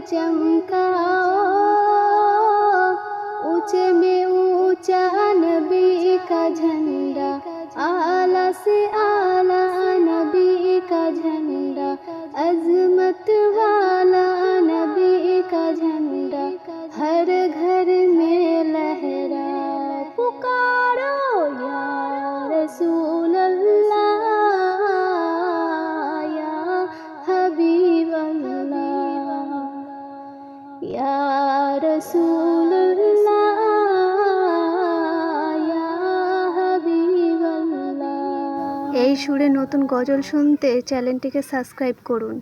चमकाओ, ऊंचे में ऊंचा नबी का झंडा, आला से आला नबी का झंडा, अजमत वाला नबी का झंडा हर घर में लहरा। पुकारो या रसूल अल्लाह, या हबीब अल्लाह, या रसूल अल्लाह, या हबीब अल्लाह। এই সুরে নতুন গজল শুনতে চ্যানেলটিকে সাবস্ক্রাইব করুন।